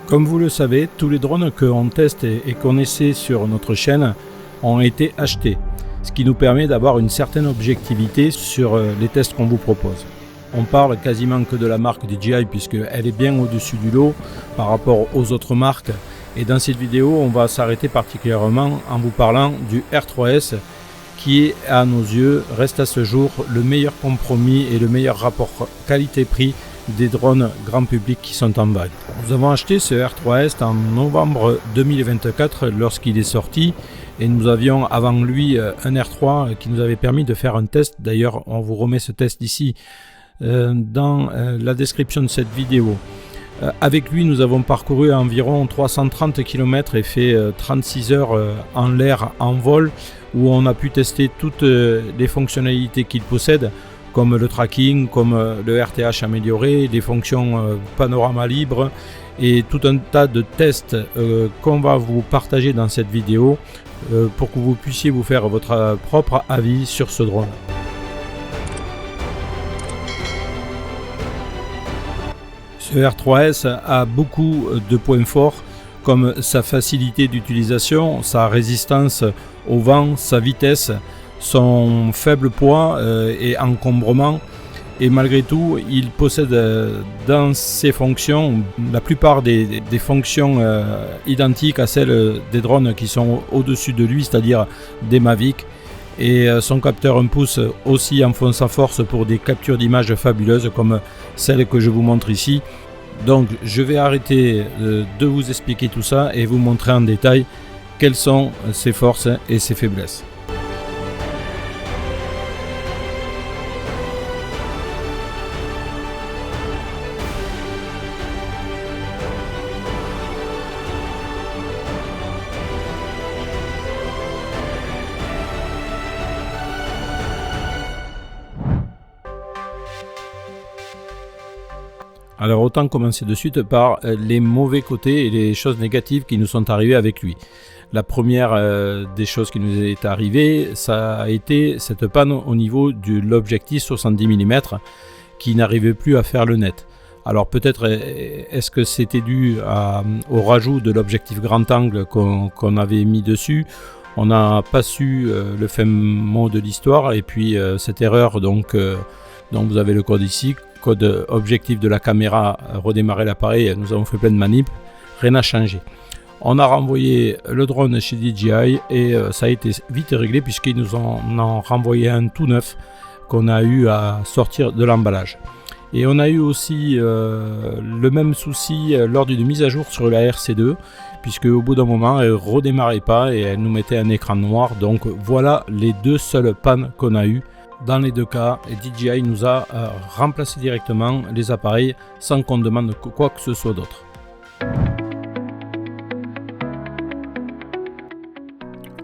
Comme vous le savez, tous les drones qu'on teste et qu'on essaie sur notre chaîne ont été achetés, ce qui nous permet d'avoir une certaine objectivité sur les tests qu'on vous propose. On parle quasiment que de la marque DJI puisqu'elle est bien au-dessus du lot par rapport aux autres marques. Et dans cette vidéo, on va s'arrêter particulièrement en vous parlant du R3S qui est, à nos yeux, reste à ce jour le meilleur compromis et le meilleur rapport qualité-prix des drones grand public qui sont en vente. Nous avons acheté ce R3S en novembre 2024 lorsqu'il est sorti et nous avions avant lui un R3 qui nous avait permis de faire un test. D'ailleurs, on vous remet ce test ici dans la description de cette vidéo. Avec lui, nous avons parcouru environ 330 km et fait 36 heures en l'air, en vol, où on a pu tester toutes les fonctionnalités qu'il possède, comme le tracking, comme le RTH amélioré, les fonctions panorama libre et tout un tas de tests qu'on va vous partager dans cette vidéo pour que vous puissiez vous faire votre propre avis sur ce drone. Ce R3S a beaucoup de points forts comme sa facilité d'utilisation, sa résistance au vent, sa vitesse, son faible poids et encombrement, et malgré tout il possède dans ses fonctions la plupart des fonctions identiques à celles des drones qui sont au-dessus de lui, c'est-à-dire des Mavic, et son capteur 1 pouce aussi enfonce sa force pour des captures d'images fabuleuses comme celle que je vous montre ici. Donc je vais arrêter de vous expliquer tout ça et vous montrer en détail quelles sont ses forces et ses faiblesses. Alors autant commencer de suite par les mauvais côtés et les choses négatives qui nous sont arrivées avec lui. La première des choses qui nous est arrivée, ça a été cette panne au niveau de l'objectif 70 mm qui n'arrivait plus à faire le net. Alors peut-être est-ce que c'était dû au rajout de l'objectif grand angle qu'on avait mis dessus. On n'a pas su le fin mot de l'histoire et puis cette erreur donc vous avez le code ici. Code objectif de la caméra, redémarrer l'appareil, nous avons fait plein de manips, rien n'a changé. On a renvoyé le drone chez DJI et ça a été vite réglé puisqu'ils nous en ont renvoyé un tout neuf qu'on a eu à sortir de l'emballage. Et on a eu aussi le même souci lors d'une mise à jour sur la RC2 puisque au bout d'un moment elle ne redémarrait pas et elle nous mettait un écran noir. Donc voilà les deux seules pannes qu'on a eues. Dans les deux cas, DJI nous a remplacé directement les appareils sans qu'on demande quoi que ce soit d'autre.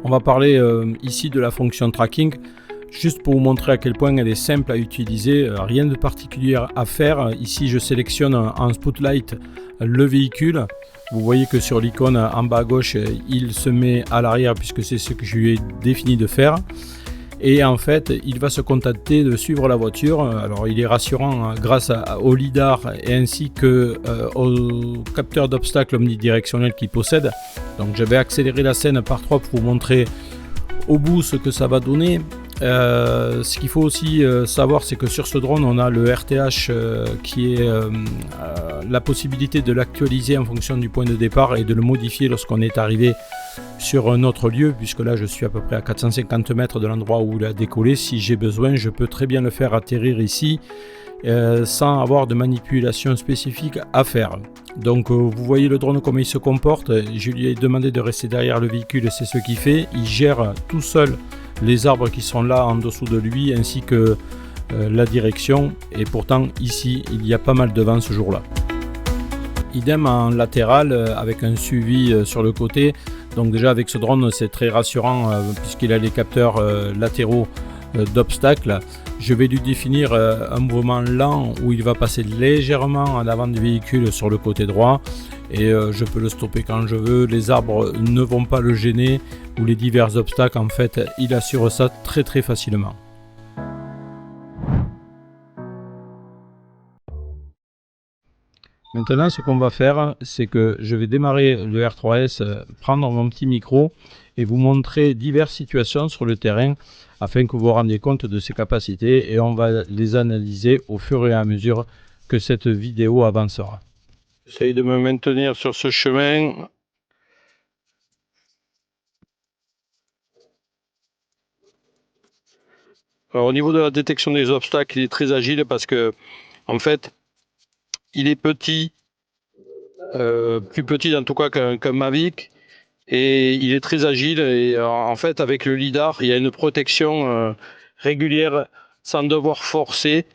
On va parler ici de la fonction tracking, juste pour vous montrer à quel point elle est simple à utiliser, rien de particulier à faire. Ici je sélectionne en spotlight le véhicule. Vous voyez que sur l'icône en bas à gauche, il se met à l'arrière puisque c'est ce que je lui ai défini de faire. Et en fait, il va se contenter de suivre la voiture. Alors, il est rassurant grâce au lidar et ainsi que au capteur d'obstacles omnidirectionnel qu'il possède. Donc, je vais accélérer la scène par 3 pour vous montrer au bout ce que ça va donner. Ce qu'il faut aussi savoir, c'est que sur ce drone, on a le RTH qui est la possibilité de l'actualiser en fonction du point de départ et de le modifier lorsqu'on est arrivé sur un autre lieu, puisque là je suis à peu près à 450 mètres de l'endroit où il a décollé. Si j'ai besoin, je peux très bien le faire atterrir ici sans avoir de manipulation spécifique à faire. Donc vous voyez le drone comment il se comporte. Je lui ai demandé de rester derrière le véhicule et c'est ce qu'il fait. Il gère tout seul les arbres qui sont là en dessous de lui ainsi que la direction, et pourtant ici il y a pas mal de vent ce jour là. Idem en latéral avec un suivi sur le côté. Donc déjà avec ce drone c'est très rassurant puisqu'il a les capteurs latéraux d'obstacles. Je vais lui définir un mouvement lent où il va passer légèrement en avant du véhicule sur le côté droit et je peux le stopper quand je veux. Les arbres ne vont pas le gêner ou les divers obstacles, en fait il assure ça très facilement. Maintenant, ce qu'on va faire, c'est que je vais démarrer le R3S, prendre mon petit micro et vous montrer diverses situations sur le terrain afin que vous vous rendiez compte de ses capacités et on va les analyser au fur et à mesure que cette vidéo avancera. J'essaye de me maintenir sur ce chemin. Alors, au niveau de la détection des obstacles, il est très agile parce que, en fait, il est petit, plus petit en tout cas qu'un Mavic, et il est très agile. Et en fait, avec le lidar, il y a une protection régulière sans devoir forcer.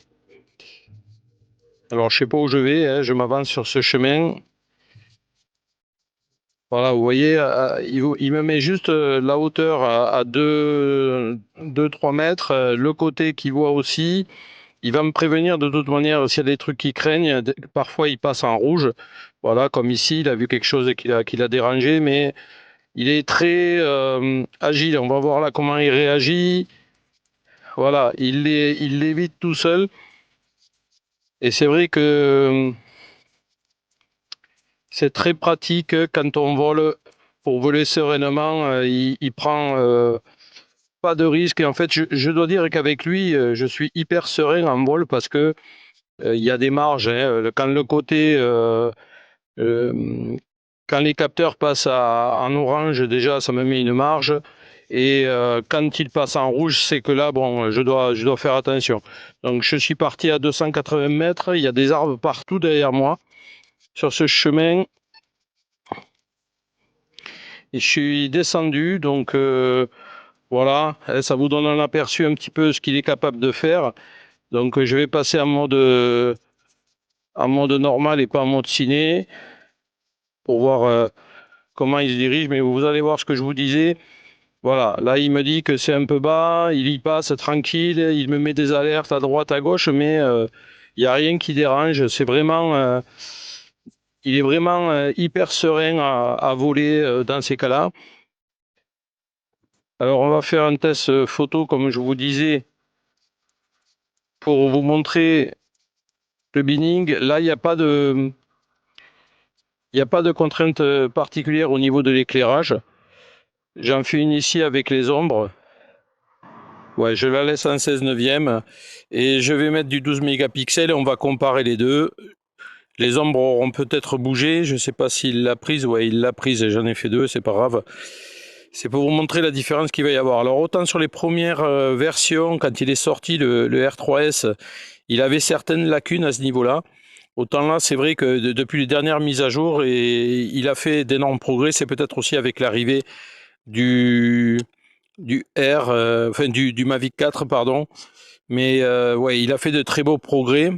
Alors, je sais pas où je vais, hein, je m'avance sur ce chemin. Voilà, vous voyez, il me met juste la hauteur à 2-3 mètres, le côté qu'il voit aussi. Il va me prévenir de toute manière s'il y a des trucs qui craignent. Parfois, il passe en rouge. Voilà, comme ici, il a vu quelque chose qui l'a dérangé, mais il est très agile. On va voir là comment il réagit. Voilà, il l'évite tout seul. Et c'est vrai que c'est très pratique quand on vole. Pour voler sereinement, il prend pas de risque. Et en fait, je dois dire qu'avec lui, je suis hyper serein en vol parce que il y a des marges. Hein. Quand le côté, quand les capteurs passent en orange, déjà, ça me met une marge. Et quand ils passent en rouge, c'est que là, bon, je dois faire attention. Donc, je suis parti à 280 mètres. Il y a des arbres partout derrière moi sur ce chemin. Et je suis descendu, donc voilà, ça vous donne un aperçu un petit peu de ce qu'il est capable de faire. Donc je vais passer en mode normal et pas en mode ciné pour voir comment il se dirige. Mais vous allez voir ce que je vous disais. Voilà, là il me dit que c'est un peu bas, il y passe tranquille, il me met des alertes à droite, à gauche, mais il n'y a rien qui dérange. C'est vraiment, il est vraiment hyper serein à voler dans ces cas-là. Alors on va faire un test photo comme je vous disais pour vous montrer le binning. Là il n'y a pas de contrainte particulière au niveau de l'éclairage. J'en fais une ici avec les ombres. Ouais, je la laisse en 16 neuvième et je vais mettre du 12 mégapixels et on va comparer les deux. Les ombres auront peut-être bougé, je ne sais pas s'il l'a prise. Ouais, il l'a prise, j'en ai fait deux, c'est pas grave. C'est pour vous montrer la différence qu'il va y avoir. Alors autant sur les premières versions, quand il est sorti le R3S, il avait certaines lacunes à ce niveau-là. Autant là, c'est vrai que depuis les dernières mises à jour, il a fait d'énormes progrès. C'est peut-être aussi avec l'arrivée du Mavic 4, pardon. Mais ouais, il a fait de très beaux progrès.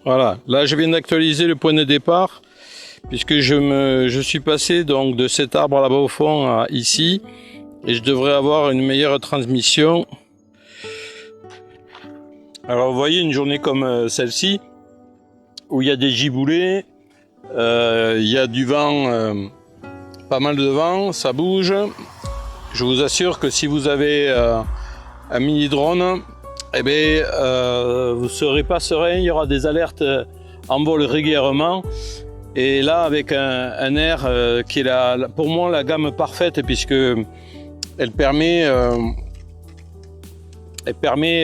Voilà, là je viens d'actualiser le point de départ puisque je suis passé donc de cet arbre là-bas au fond à ici et je devrais avoir une meilleure transmission. Alors vous voyez une journée comme celle-ci où il y a des giboulées, il y a du vent, pas mal de vent, ça bouge. Je vous assure que si vous avez un mini drone, eh bien, vous ne serez pas serein, il y aura des alertes en vol régulièrement. Et là, avec un air qui est pour moi la gamme parfaite, puisque elle permet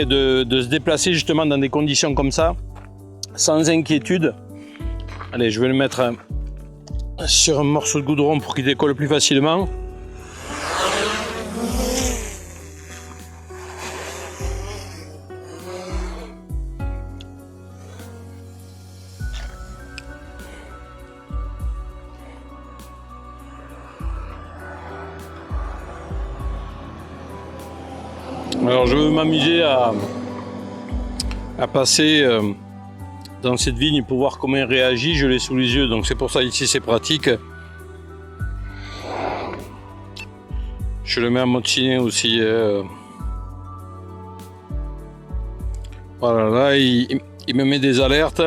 de se déplacer justement dans des conditions comme ça, sans inquiétude. Allez, je vais le mettre sur un morceau de goudron pour qu'il décolle plus facilement. Alors je veux m'amuser à passer dans cette vigne pour voir comment il réagit. Je l'ai sous les yeux, donc c'est pour ça ici c'est pratique. Je le mets en mode ciné aussi. Voilà, là il me met des alertes.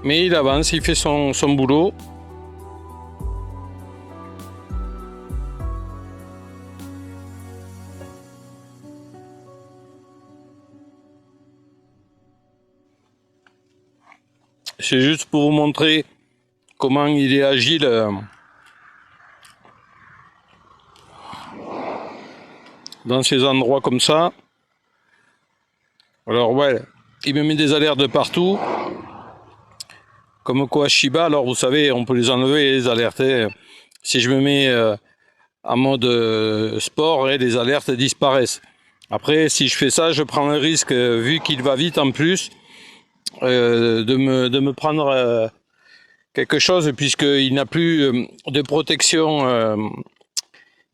mais il avance, il fait son boulot. C'est juste pour vous montrer comment il est agile. Dans ces endroits comme ça. Alors ouais, il me met des alertes de partout. Comme quoi Shiba, alors vous savez, on peut les enlever les alertes. Si je me mets en mode sport, les alertes disparaissent. Après, si je fais ça, je prends le risque, vu qu'il va vite en plus, de me prendre quelque chose, puisqu'il n'a plus de protection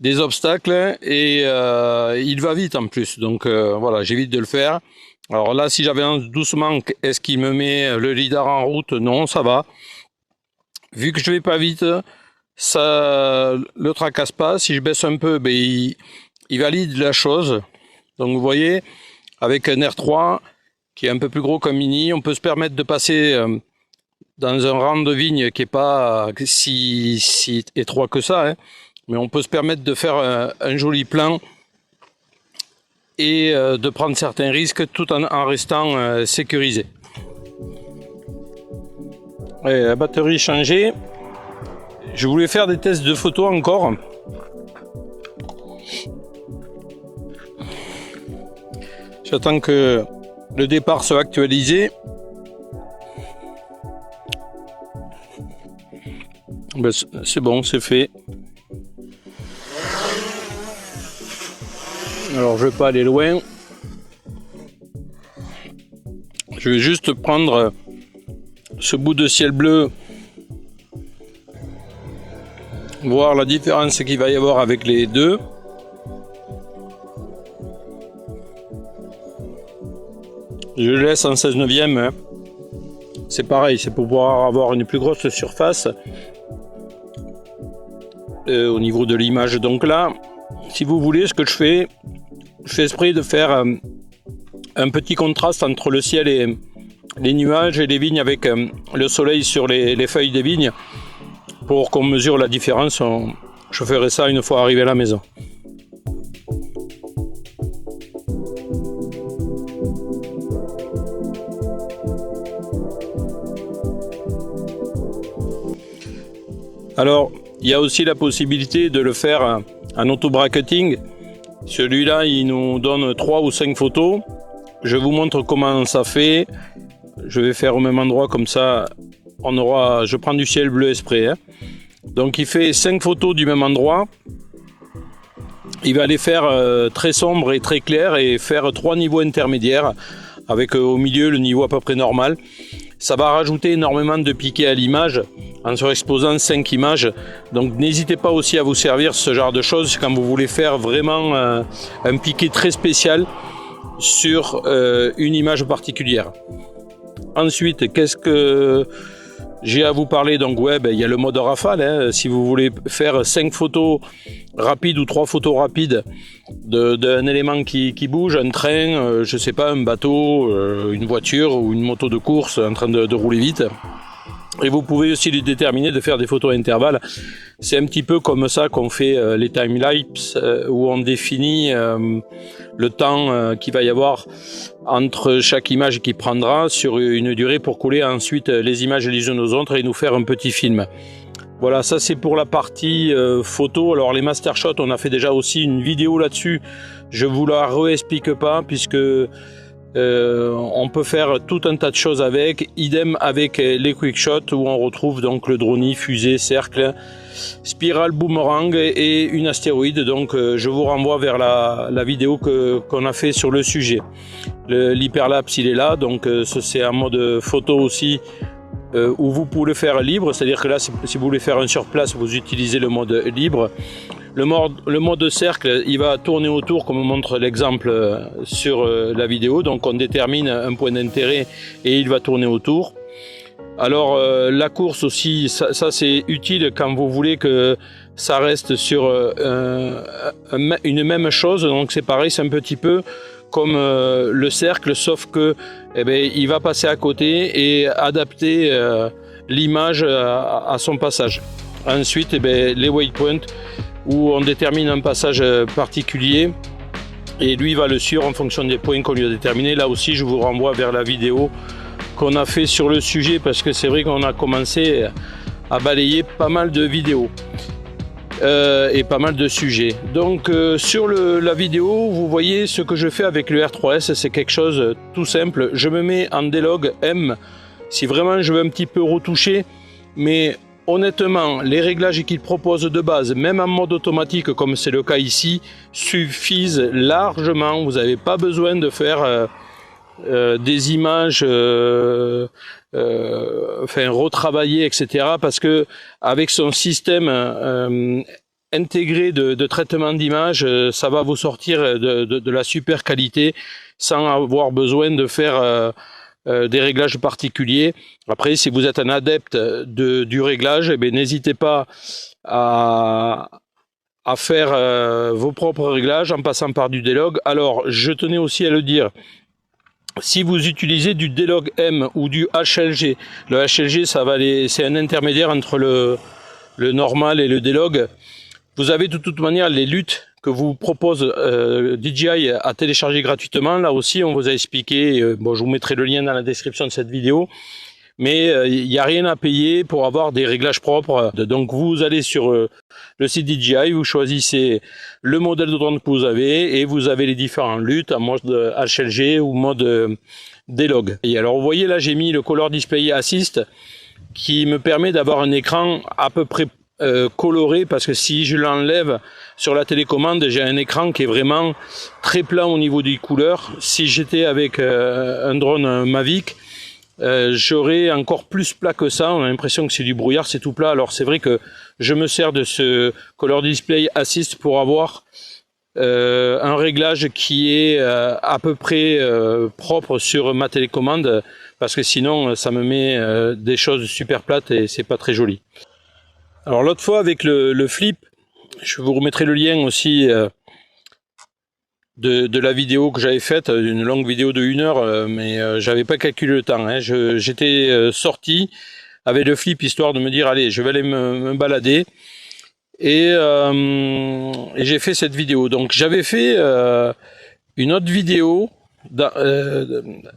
des obstacles, et il va vite en plus. Donc voilà, j'évite de le faire. Alors là, si j'avance doucement, est-ce qu'il me met le lidar en route? Non, ça va. Vu que je vais pas vite, ça le tracasse pas. Si je baisse un peu, ben, il valide la chose. Donc vous voyez, avec un R3 qui est un peu plus gros qu'un Mini, on peut se permettre de passer dans un rang de vigne qui est pas si étroit que ça, hein. Mais on peut se permettre de faire un joli plan et de prendre certains risques tout en restant sécurisé. Et la batterie changée. Je voulais faire des tests de photos encore. J'attends que le départ soit actualisé. Ben, c'est bon, c'est fait. Alors je vais pas aller loin. Je vais juste prendre ce bout de ciel bleu, voir la différence qu'il va y avoir avec les deux. Je le laisse en 16/9. Hein. C'est pareil, c'est pour pouvoir avoir une plus grosse surface au niveau de l'image. Donc là, si vous voulez, ce que je fais exprès de faire un petit contraste entre le ciel et les nuages et les vignes avec le soleil sur les feuilles des vignes pour qu'on mesure la différence. Je ferai ça une fois arrivé à la maison. Alors, il y a aussi la possibilité de le faire en auto-bracketing. Celui-là, il nous donne 3 ou 5 photos. Je vous montre comment ça fait. Je vais faire au même endroit, comme ça, je prends du ciel bleu exprès. Hein. Donc, il fait 5 photos du même endroit. Il va les faire très sombre et très clair et faire 3 niveaux intermédiaires avec au milieu le niveau à peu près normal. Ça va rajouter énormément de piqué à l'image en surexposant 5 images. Donc n'hésitez pas aussi à vous servir ce genre de choses quand vous voulez faire vraiment un piqué très spécial sur une image particulière. Ensuite, qu'est-ce que j'ai à vous parler? Donc ouais, il y a le mode rafale. Hein. Si vous voulez faire 5 photos rapides ou 3 photos rapides d'un élément qui bouge, un train, je sais pas, un bateau, une voiture ou une moto de course en train de rouler vite. Et vous pouvez aussi les déterminer de faire des photos à intervalles. C'est un petit peu comme ça qu'on fait les timelapse où on définit le temps qu'il va y avoir entre chaque image qu'il prendra sur une durée pour coller ensuite les images les unes aux autres et nous faire un petit film. Voilà, ça c'est pour la partie photo. Alors les master shots, on a fait déjà aussi une vidéo là-dessus. Je vous la réexplique pas puisque on peut faire tout un tas de choses avec. Idem avec les quick shots où on retrouve donc le drone, fusée, cercle, spirale, boomerang et une astéroïde. Donc je vous renvoie vers la vidéo qu'on a fait sur le sujet. L'hyperlapse il est là, donc c'est un mode photo aussi. Où vous pouvez le faire libre, c'est-à-dire que là, si vous voulez faire un sur place, vous utilisez le mode libre. Le mode cercle, il va tourner autour, comme montre l'exemple sur la vidéo. Donc, on détermine un point d'intérêt et il va tourner autour. Alors, la course aussi, ça c'est utile quand vous voulez que ça reste sur une même chose. Donc, c'est pareil, c'est un petit peu comme le cercle, sauf que il va passer à côté et adapter l'image à son passage. Ensuite, les waypoints, où on détermine un passage particulier et lui va le suivre en fonction des points qu'on lui a déterminés. Là aussi, je vous renvoie vers la vidéo qu'on a fait sur le sujet, parce que c'est vrai qu'on a commencé à balayer pas mal de vidéos et pas mal de sujets. Donc sur la vidéo, vous voyez ce que je fais avec le R3S. C'est quelque chose tout simple. Je me mets en D-Log M si vraiment je veux un petit peu retoucher, mais honnêtement, les réglages qu'il propose de base, même en mode automatique comme c'est le cas ici, suffisent largement. Vous n'avez pas besoin de faire des images retravaillées, etc. Parce que avec son système intégré de traitement d'image, ça va vous sortir de la super qualité sans avoir besoin de faire des réglages particuliers. Après, si vous êtes un adepte du réglage, n'hésitez pas à faire vos propres réglages en passant par du D-Log. Alors, je tenais aussi à le dire, si vous utilisez du D-Log M ou du HLG, le HLG, c'est un intermédiaire entre le normal et le D-Log. Vous avez de toute manière les luttes que vous propose DJI à télécharger gratuitement. Là aussi, on vous a expliqué, je vous mettrai le lien dans la description de cette vidéo, mais il n'y a rien à payer pour avoir des réglages propres. Donc vous allez sur le site DJI, vous choisissez le modèle de drone que vous avez et vous avez les différentes luttes en mode HLG ou mode D-Log. Et alors vous voyez là, j'ai mis le Color Display Assist qui me permet d'avoir un écran à peu près coloré, parce que si je l'enlève sur la télécommande, j'ai un écran qui est vraiment très plat au niveau des couleurs. Si j'étais avec un drone Mavic, j'aurais encore plus plat que ça. On a l'impression que c'est du brouillard, c'est tout plat. Alors c'est vrai que je me sers de ce Color Display Assist pour avoir un réglage qui est à peu près propre sur ma télécommande, parce que sinon ça me met des choses super plates et c'est pas très joli. Alors l'autre fois avec le flip, je vous remettrai le lien aussi de la vidéo que j'avais faite, une longue vidéo de 1 heure, mais j'avais pas calculé le temps. J'étais sorti avec le flip histoire de me dire allez, je vais aller me balader, et j'ai fait cette vidéo. Donc j'avais fait une autre vidéo,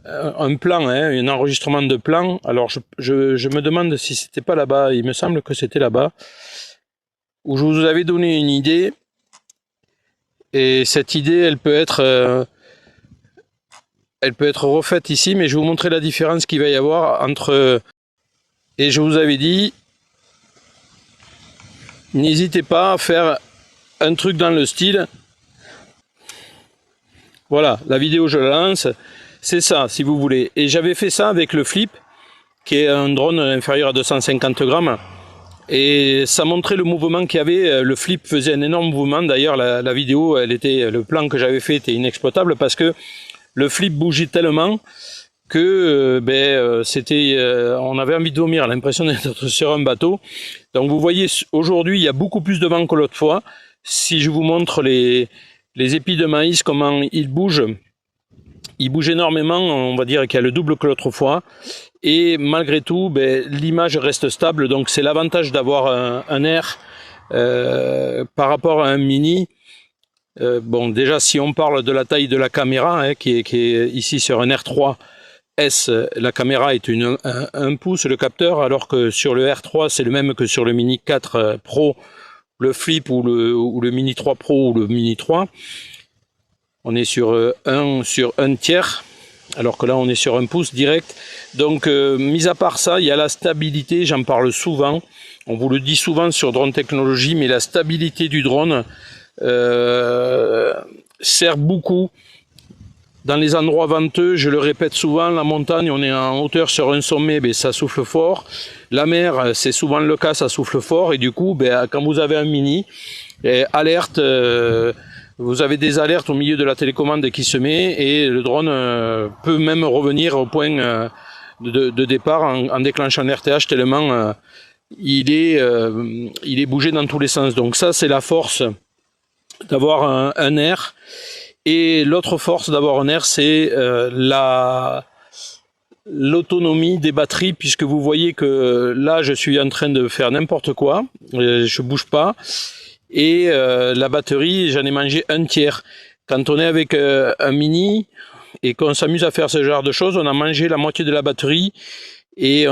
un plan, un enregistrement de plan. Alors je me demande si c'était pas là-bas, il me semble que c'était là-bas, où je vous avais donné une idée, et cette idée elle peut être refaite ici, mais je vais vous montrer la différence qu'il va y avoir entre, et je vous avais dit n'hésitez pas à faire un truc dans le style. Voilà, la vidéo je la lance, c'est ça si vous voulez. Et j'avais fait ça avec le flip, qui est un drone inférieur à 250 grammes. Et ça montrait le mouvement qu'il y avait. Le flip faisait un énorme mouvement. D'ailleurs, la vidéo, le plan que j'avais fait était inexploitable, parce que le flip bougeait tellement que on avait envie de vomir, l'impression d'être sur un bateau. Donc vous voyez, aujourd'hui, il y a beaucoup plus de vent que l'autre fois. Si je vous montre les épis de maïs, comment ils bougent énormément, on va dire qu'il y a le double que l'autre fois, et malgré tout, l'image reste stable. Donc c'est l'avantage d'avoir un R par rapport à un mini. Déjà, si on parle de la taille de la caméra, qui est ici sur un R3S, la caméra est 1 pouce, le capteur, alors que sur le R3, c'est le même que sur le Mini 4 Pro, le Flip ou le Mini 3 Pro ou le Mini 3. On est sur 1 tiers, alors que là on est sur 1 pouce direct. Donc mis à part ça, il y a la stabilité, j'en parle souvent, on vous le dit souvent sur Drone Technologie, mais la stabilité du drone sert beaucoup dans les endroits venteux. Je le répète souvent, la montagne, on est en hauteur sur un sommet, ça souffle fort. La mer, c'est souvent le cas, ça souffle fort, et du coup quand vous avez un mini, alerte, vous avez des alertes au milieu de la télécommande qui se met, et le drone peut même revenir au point de départ en déclenchant l'RTH, tellement il est bougé dans tous les sens. Donc ça, c'est la force d'avoir un R. Et l'autre force d'avoir un air, c'est l'autonomie des batteries, puisque vous voyez que là je suis en train de faire n'importe quoi, je bouge pas, et la batterie, j'en ai mangé un tiers. Quand on est avec un mini et qu'on s'amuse à faire ce genre de choses, on a mangé la moitié de la batterie et il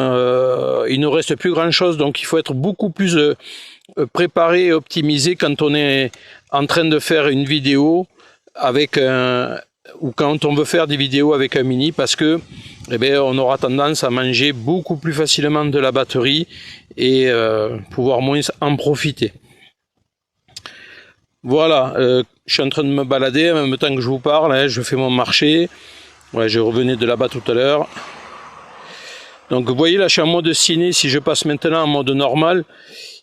ne reste plus grand chose. Donc il faut être beaucoup plus préparé et optimisé quand on est en train de faire une vidéo avec ou quand on veut faire des vidéos avec un mini, parce que on aura tendance à manger beaucoup plus facilement de la batterie et pouvoir moins en profiter. Voilà, je suis en train de me balader en même temps que je vous parle, hein, je fais mon marché. Ouais, je revenais de là-bas tout à l'heure. Donc vous voyez là, je suis en mode ciné. Si je passe maintenant en mode normal,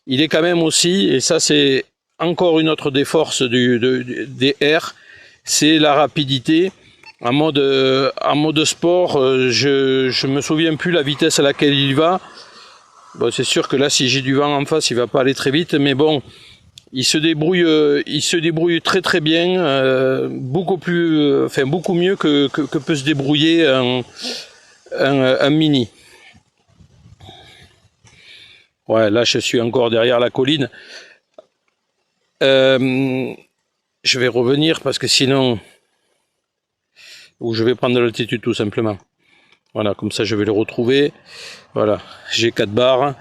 il est quand même aussi, et ça c'est encore une autre des forces des R, c'est la rapidité. En mode sport, je me souviens plus la vitesse à laquelle il va. Bon, c'est sûr que là, si j'ai du vent en face, il va pas aller très vite, mais bon, il se débrouille très très bien, beaucoup mieux que peut se débrouiller un mini. Ouais, là je suis encore derrière la colline. Je vais revenir parce que sinon, ou je vais prendre de l'altitude tout simplement. Voilà, comme ça je vais le retrouver. Voilà, j'ai 4 barres.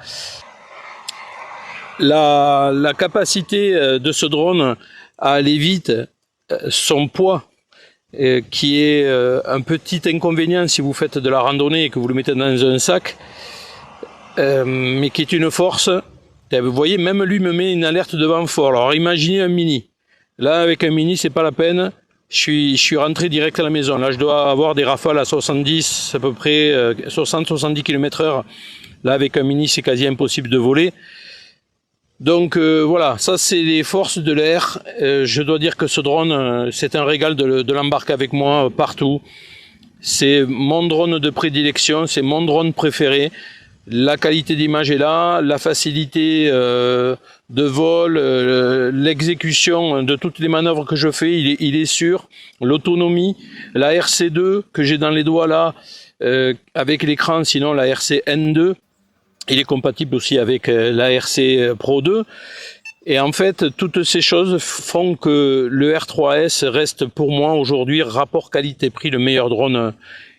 La capacité de ce drone à aller vite, son poids, qui est un petit inconvénient si vous faites de la randonnée et que vous le mettez dans un sac, mais qui est une force. Vous voyez, même lui me met une alerte de vent fort. Alors imaginez un mini. Là, avec un mini, c'est pas la peine. Je suis rentré direct à la maison. Là, je dois avoir des rafales à 70, à peu près 60-70 km/h. Là, avec un mini, c'est quasi impossible de voler. Donc voilà, ça c'est les forces de l'air. Je dois dire que ce drone, c'est un régal de l'embarquer avec moi partout. C'est mon drone de prédilection, c'est mon drone préféré. La qualité d'image est là, la facilité de vol, l'exécution de toutes les manœuvres que je fais, il est sûr. L'autonomie, la RC2 que j'ai dans les doigts là, avec l'écran, sinon la RC N2. Il est compatible aussi avec la RC Pro 2. Et en fait, toutes ces choses font que le R3S reste pour moi aujourd'hui, rapport qualité-prix, le meilleur drone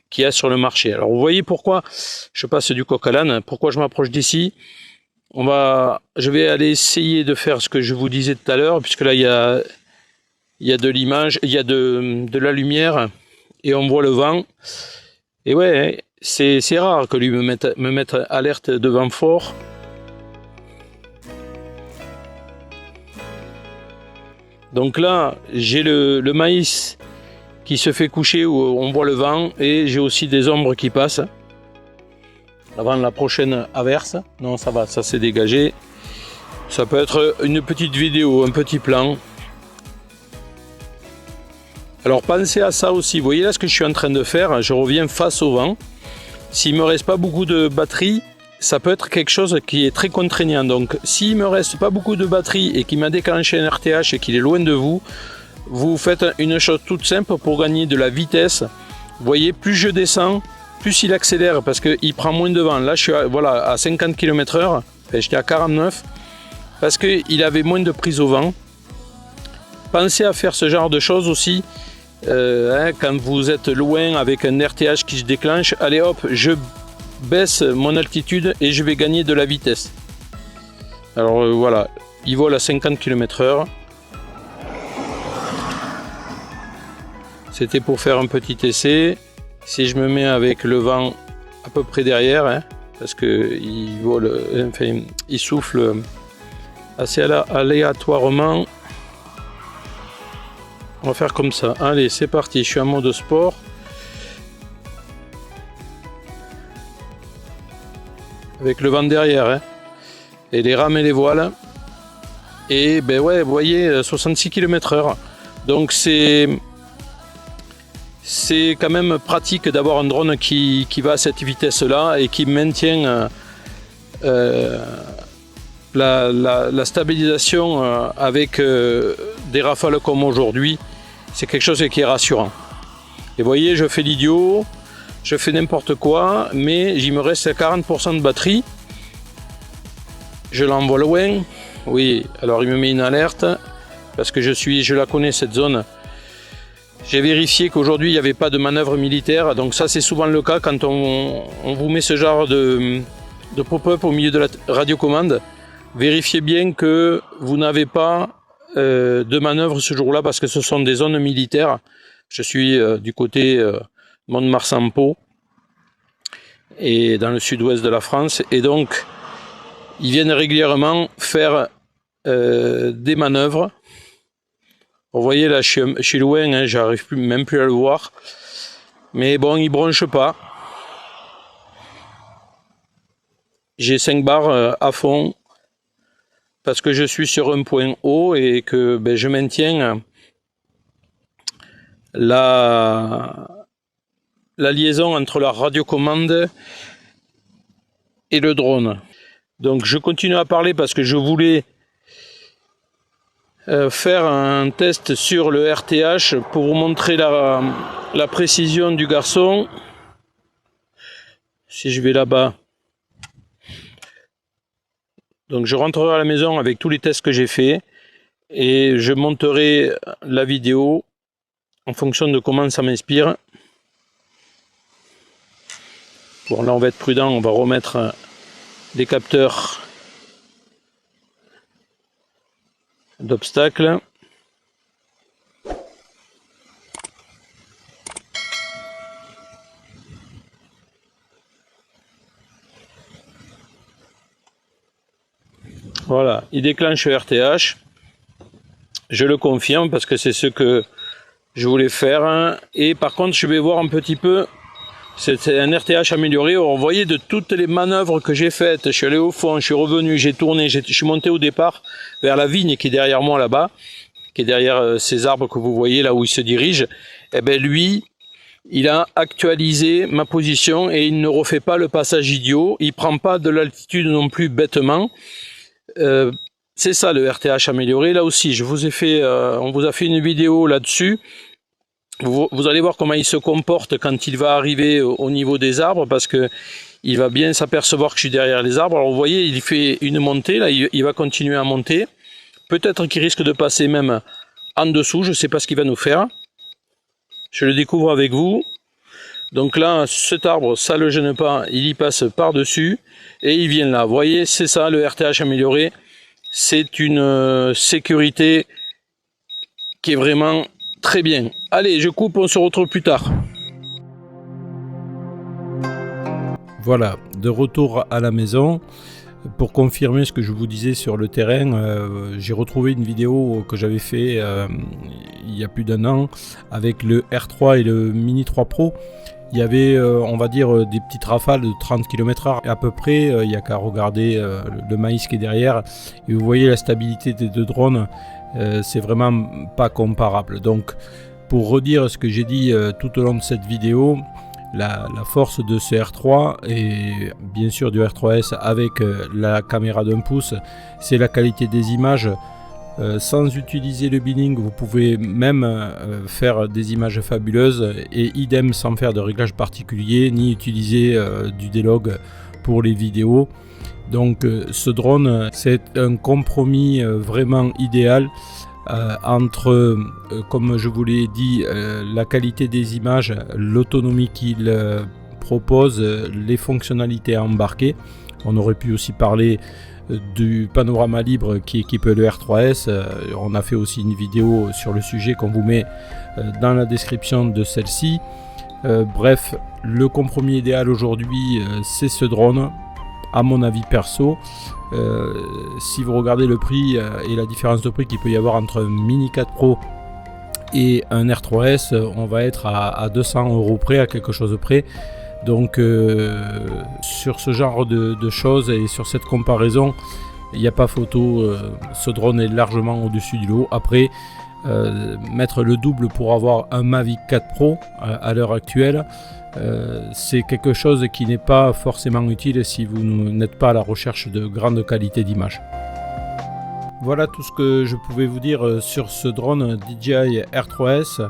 qu'il y a sur le marché. Alors vous voyez pourquoi je passe du coq à l'âne, pourquoi je m'approche d'ici. Je vais aller essayer de faire ce que je vous disais tout à l'heure, puisque là il y a de l'image, il y a de la lumière et on voit le vent. Et ouais, c'est rare que lui me mette alerte de vent fort. Donc là, j'ai le maïs qui se fait coucher où on voit le vent, et j'ai aussi des ombres qui passent avant la prochaine averse. Non, ça va, ça s'est dégagé. Ça peut être une petite vidéo, un petit plan. Alors pensez à ça aussi. Vous voyez là ce que je suis en train de faire, je reviens face au vent. S'il me reste pas beaucoup de batterie, ça peut être quelque chose qui est très contraignant. Donc s'il me reste pas beaucoup de batterie et qu'il m'a déclenché un RTH et qu'il est loin de vous, vous faites une chose toute simple pour gagner de la vitesse. Vous voyez, plus je descends, plus il accélère parce qu'il prend moins de vent. Là je suis à 50 km/h, enfin, j'étais à 49 parce qu'il avait moins de prise au vent. Pensez à faire ce genre de choses aussi. Quand vous êtes loin avec un RTH qui se déclenche, allez hop, je baisse mon altitude et je vais gagner de la vitesse. Alors voilà, il vole à 50 km/h. C'était pour faire un petit essai. Si je me mets avec le vent à peu près derrière, parce que il souffle assez aléatoirement. On va faire comme ça. Allez, c'est parti. Je suis en mode sport. Avec le vent derrière. Et les rames et les voiles. Et ben ouais, vous voyez, 66 km/h. Donc c'est quand même pratique d'avoir un drone qui va à cette vitesse-là et qui maintient la stabilisation avec des rafales comme aujourd'hui. c'est quelque chose qui est rassurant. Et vous voyez, je fais l'idiot, je fais n'importe quoi, mais il me reste 40% de batterie. Je l'envoie loin. Oui, alors il me met une alerte parce que je la connais cette zone. J'ai vérifié qu'aujourd'hui il n'y avait pas de manœuvre militaire, donc ça c'est souvent le cas quand on vous met ce genre de pop-up au milieu de la radiocommande. Vérifiez bien que vous n'avez pas de manœuvre ce jour-là parce que ce sont des zones militaires. Je suis du côté Mont-de-Marsan-Pau et dans le sud-ouest de la France, et donc ils viennent régulièrement faire des manœuvres. Vous voyez là, je suis loin, hein, j'arrive même plus à le voir. Mais bon, il bronche pas. J'ai 5 bars à fond parce que je suis sur un point haut et que je maintiens la liaison entre la radiocommande et le drone. Donc je continue à parler parce que je voulais faire un test sur le RTH pour vous montrer la précision du garçon. Si je vais là-bas, donc je rentrerai à la maison avec tous les tests que j'ai fait et je monterai la vidéo en fonction de comment ça m'inspire. Bon, là on va être prudent, on va remettre des capteurs d'obstacles. Voilà, il déclenche le RTH. Je le confirme parce que c'est ce que je voulais faire. Et par contre, je vais voir un petit peu. C'est un RTH amélioré. Vous voyez, de toutes les manœuvres que j'ai faites, je suis allé au fond, je suis revenu, j'ai tourné, je suis monté au départ vers la vigne qui est derrière moi là-bas, qui est derrière ces arbres que vous voyez là où il se dirige. Et bien lui, il a actualisé ma position et il ne refait pas le passage idiot. Il prend pas de l'altitude non plus bêtement. C'est ça le RTH amélioré. Là aussi, je vous ai fait, on vous a fait une vidéo là-dessus. Vous allez voir comment il se comporte quand il va arriver au niveau des arbres, parce que il va bien s'apercevoir que je suis derrière les arbres. Alors vous voyez, il fait une montée, là il va continuer à monter. Peut-être qu'il risque de passer même en dessous, je ne sais pas ce qu'il va nous faire. Je le découvre avec vous. Donc là, cet arbre, ça le gêne pas, il y passe par-dessus et il vient là. Vous voyez, c'est ça le RTH amélioré. C'est une sécurité qui est vraiment très bien. Allez, je coupe, on se retrouve plus tard. Voilà, de retour à la maison. Pour confirmer ce que je vous disais sur le terrain, j'ai retrouvé une vidéo que j'avais fait il y a plus d'1 an avec le R3 et le Mini 3 Pro. Il y avait, on va dire, des petites rafales de 30 km/h à peu près. Il n'y a qu'à regarder le maïs qui est derrière. Et vous voyez la stabilité des deux drones, c'est vraiment pas comparable. Donc, pour redire ce que j'ai dit tout au long de cette vidéo, la force de ce R3 et bien sûr du R3S avec la caméra d'1 pouce, c'est la qualité des images. Sans utiliser le binning, vous pouvez même faire des images fabuleuses, et idem sans faire de réglage particulier ni utiliser du D-Log pour les vidéos. Donc ce drone, c'est un compromis vraiment idéal entre, comme je vous l'ai dit, la qualité des images, l'autonomie qu'il propose, les fonctionnalités à embarquer. On aurait pu aussi parler du panorama libre qui équipe le R3S. On a fait aussi une vidéo sur le sujet qu'on vous met dans la description de celle-ci. Bref, le compromis idéal aujourd'hui, c'est ce drone, à mon avis perso. Si vous regardez le prix et la différence de prix qu'il peut y avoir entre un Mini 4 Pro et un R3S, on va être à 200 € près, à quelque chose près. Donc sur ce genre de choses et sur cette comparaison, il n'y a pas photo, ce drone est largement au-dessus du lot. Après, mettre le double pour avoir un Mavic 4 Pro à l'heure actuelle, c'est quelque chose qui n'est pas forcément utile si vous n'êtes pas à la recherche de grande qualité d'image. Voilà tout ce que je pouvais vous dire sur ce drone DJI R3S.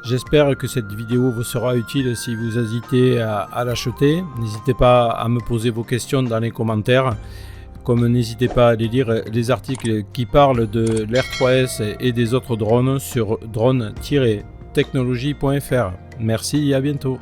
J'espère que cette vidéo vous sera utile si vous hésitez à l'acheter. N'hésitez pas à me poser vos questions dans les commentaires. Comme n'hésitez pas à aller lire les articles qui parlent de l'R3S et des autres drones sur drone-technologie.fr. Merci et à bientôt.